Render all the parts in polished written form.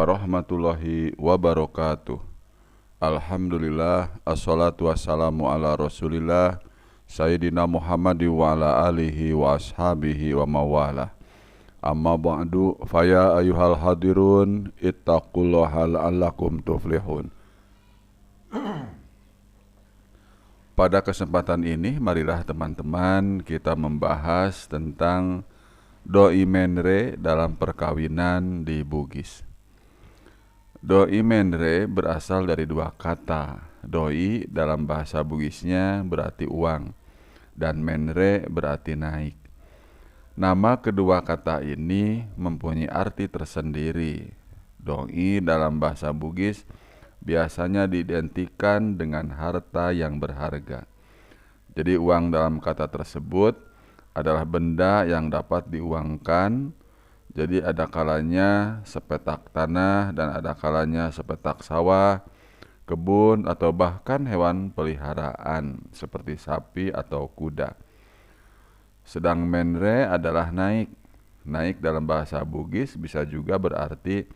warahmatullahi wabarakatuh. Alhamdulillah, assalatu wassalamu ala rasulillah Sayyidina Muhammad wa ala alihi wa ashabihi wa mawalah. Amma ba'du, faya ayuhal hadirun ittaqullaha la'allakum tuflihun. Pada kesempatan ini, marilah teman-teman kita membahas tentang doi menre dalam perkawinan di Bugis. Doi menre berasal dari dua kata. Doi dalam bahasa Bugisnya berarti uang, dan menre berarti naik. Nama kedua kata ini mempunyai arti tersendiri. Doi dalam bahasa Bugis biasanya diidentikan dengan harta yang berharga. Jadi uang dalam kata tersebut adalah benda yang dapat diuangkan. Jadi ada kalanya sepetak tanah dan ada kalanya sepetak sawah, kebun, atau bahkan hewan peliharaan seperti sapi atau kuda. Sedang menre adalah naik. Naik dalam bahasa Bugis bisa juga berarti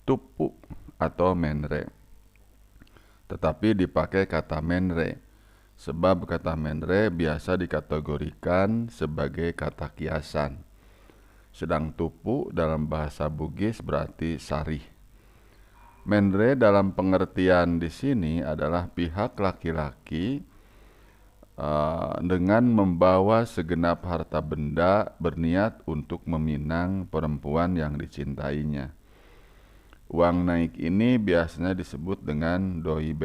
tupu atau menre. Tetapi dipakai kata menre, sebab kata menre biasa dikategorikan sebagai kata kiasan. Sedang tupu dalam bahasa Bugis berarti sarih. Menre dalam pengertian di sini adalah pihak laki-laki dengan membawa segenap harta benda berniat untuk meminang perempuan yang dicintainya. Uang naik ini biasanya disebut dengan doi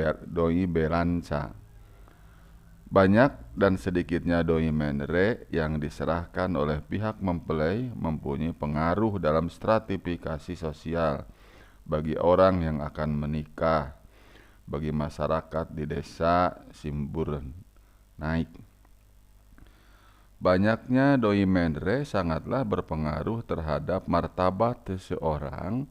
belanca. Banyak dan sedikitnya doi menre yang diserahkan oleh pihak mempelai mempunyai pengaruh dalam stratifikasi sosial bagi orang yang akan menikah, bagi masyarakat di desa Simbur Naik. Banyaknya doi menre sangatlah berpengaruh terhadap martabat seseorang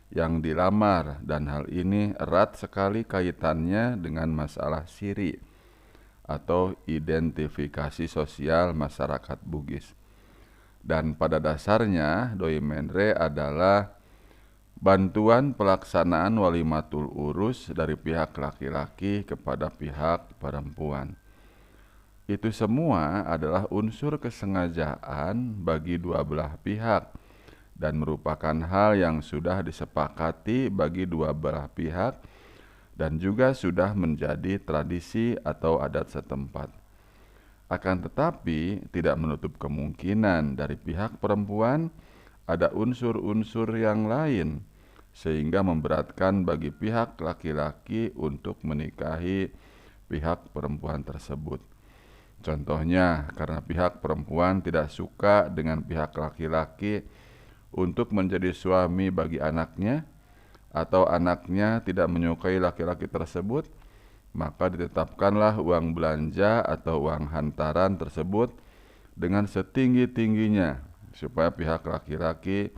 yang dilamar, dan hal ini erat sekali kaitannya dengan masalah siri atau identifikasi sosial masyarakat Bugis. Dan pada dasarnya doi menre adalah bantuan pelaksanaan walimatul urus dari pihak laki-laki kepada pihak perempuan. Itu semua adalah unsur kesengajaan bagi dua belah pihak dan merupakan hal yang sudah disepakati bagi dua belah pihak dan juga sudah menjadi tradisi atau adat setempat. Akan tetapi tidak menutup kemungkinan dari pihak perempuan ada unsur-unsur yang lain sehingga memberatkan bagi pihak laki-laki untuk menikahi pihak perempuan tersebut. Contohnya, karena pihak perempuan tidak suka dengan pihak laki-laki untuk menjadi suami bagi anaknya, atau anaknya tidak menyukai laki-laki tersebut, maka ditetapkanlah uang belanja atau uang hantaran tersebut dengan setinggi-tingginya supaya pihak laki-laki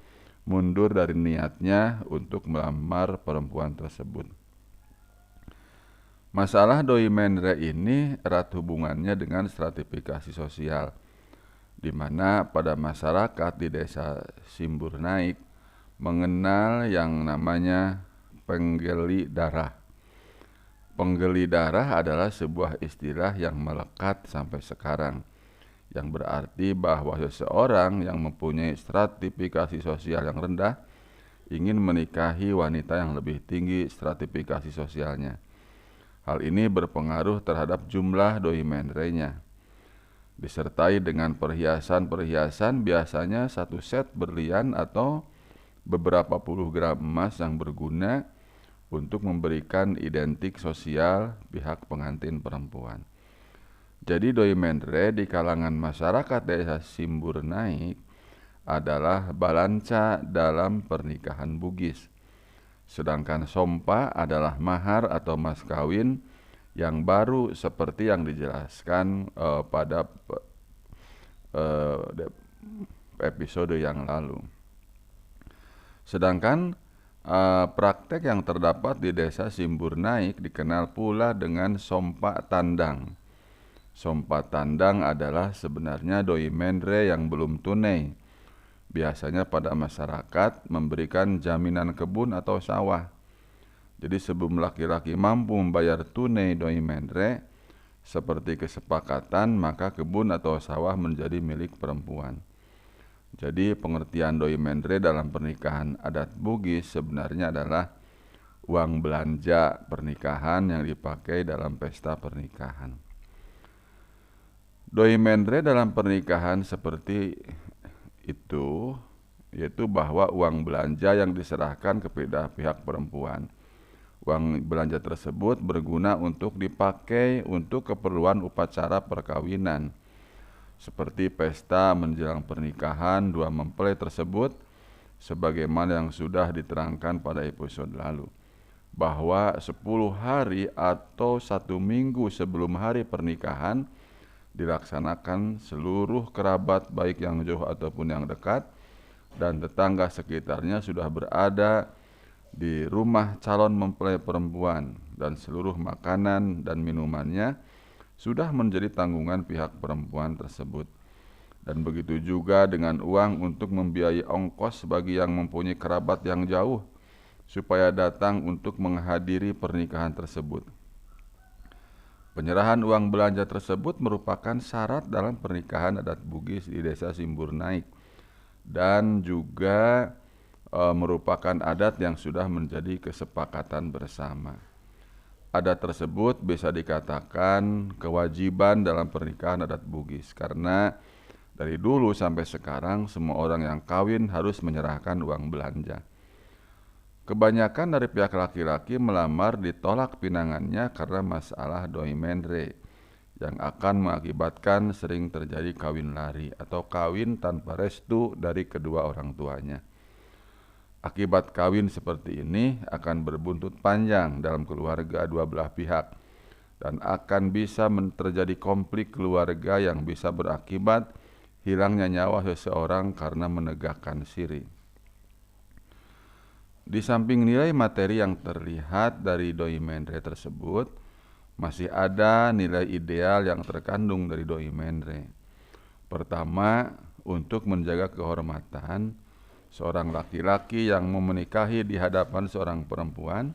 mundur dari niatnya untuk melamar perempuan tersebut. Masalah doi menre ini erat hubungannya dengan stratifikasi sosial, di mana pada masyarakat di desa Simbur Naik mengenal yang namanya penggeli darah. Penggeli darah adalah sebuah istilah yang melekat sampai sekarang, yang berarti bahwa seseorang yang mempunyai stratifikasi sosial yang rendah ingin menikahi wanita yang lebih tinggi stratifikasi sosialnya. Hal ini berpengaruh terhadap jumlah doi menre-nya, disertai dengan perhiasan-perhiasan, biasanya satu set berlian atau beberapa puluh gram emas yang berguna untuk memberikan identik sosial pihak pengantin perempuan. Jadi doi menre di kalangan masyarakat desa Simbur Naik adalah balanca dalam pernikahan Bugis. Sedangkan sompa adalah mahar atau mas kawin yang baru seperti yang dijelaskan pada episode yang lalu. Sedangkan praktek yang terdapat di desa Simbur Naik dikenal pula dengan sompa tandang. Sompa tandang adalah sebenarnya doi menre yang belum tunai, biasanya pada masyarakat memberikan jaminan kebun atau sawah. Jadi sebelum laki-laki mampu membayar tunai doi mendre seperti kesepakatan, maka kebun atau sawah menjadi milik perempuan. Jadi pengertian doi mendre dalam pernikahan adat Bugis sebenarnya adalah uang belanja pernikahan yang dipakai dalam pesta pernikahan. Doi mendre dalam pernikahan seperti itu, yaitu bahwa uang belanja yang diserahkan kepada pihak perempuan. Uang belanja tersebut berguna untuk dipakai untuk keperluan upacara perkawinan, seperti pesta menjelang pernikahan dua mempelai tersebut, sebagaimana yang sudah diterangkan pada episode lalu, bahwa 10 hari atau 1 minggu sebelum hari pernikahan dilaksanakan seluruh kerabat baik yang jauh ataupun yang dekat dan tetangga sekitarnya sudah berada di rumah calon mempelai perempuan, dan seluruh makanan dan minumannya sudah menjadi tanggungan pihak perempuan tersebut. Dan begitu juga dengan uang untuk membiayai ongkos bagi yang mempunyai kerabat yang jauh supaya datang untuk menghadiri pernikahan tersebut. Penyerahan uang belanja tersebut merupakan syarat dalam pernikahan adat Bugis di desa Simbur Naik, dan juga merupakan adat yang sudah menjadi kesepakatan bersama. Adat tersebut bisa dikatakan kewajiban dalam pernikahan adat Bugis, karena dari dulu sampai sekarang semua orang yang kawin harus menyerahkan uang belanja. Kebanyakan dari pihak laki-laki melamar ditolak pinangannya karena masalah doi mendre yang akan mengakibatkan sering terjadi kawin lari atau kawin tanpa restu dari kedua orang tuanya. Akibat kawin seperti ini akan berbuntut panjang dalam keluarga dua belah pihak dan akan bisa terjadi konflik keluarga yang bisa berakibat hilangnya nyawa seseorang karena menegakkan siri. Di samping nilai materi yang terlihat dari doi mendre tersebut, masih ada nilai ideal yang terkandung dari doi mendre. Pertama, untuk menjaga kehormatan seorang laki-laki yang mau menikahi di hadapan seorang perempuan,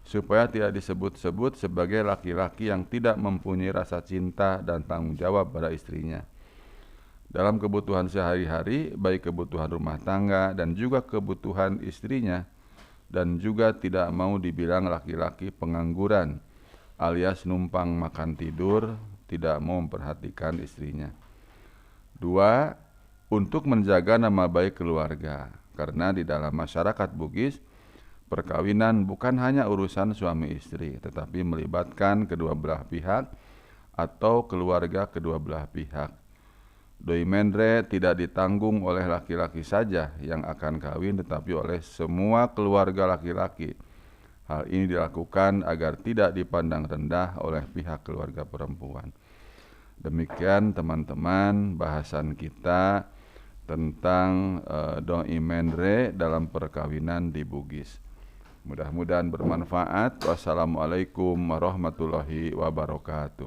supaya tidak disebut-sebut sebagai laki-laki yang tidak mempunyai rasa cinta dan tanggung jawab pada istrinya. Dalam kebutuhan sehari-hari, baik kebutuhan rumah tangga dan juga kebutuhan istrinya, dan juga tidak mau dibilang laki-laki pengangguran alias numpang makan tidur, tidak mau memperhatikan istrinya. 2. Untuk menjaga nama baik keluarga, karena di dalam masyarakat Bugis, perkawinan bukan hanya urusan suami istri, tetapi melibatkan kedua belah pihak atau keluarga kedua belah pihak. Doi mendre tidak ditanggung oleh laki-laki saja yang akan kawin, tetapi oleh semua keluarga laki-laki. Hal ini dilakukan agar tidak dipandang rendah oleh pihak keluarga perempuan. Demikian teman-teman bahasan kita tentang doi mendre dalam perkawinan di Bugis. Mudah-mudahan bermanfaat. Wassalamualaikum warahmatullahi wabarakatuh.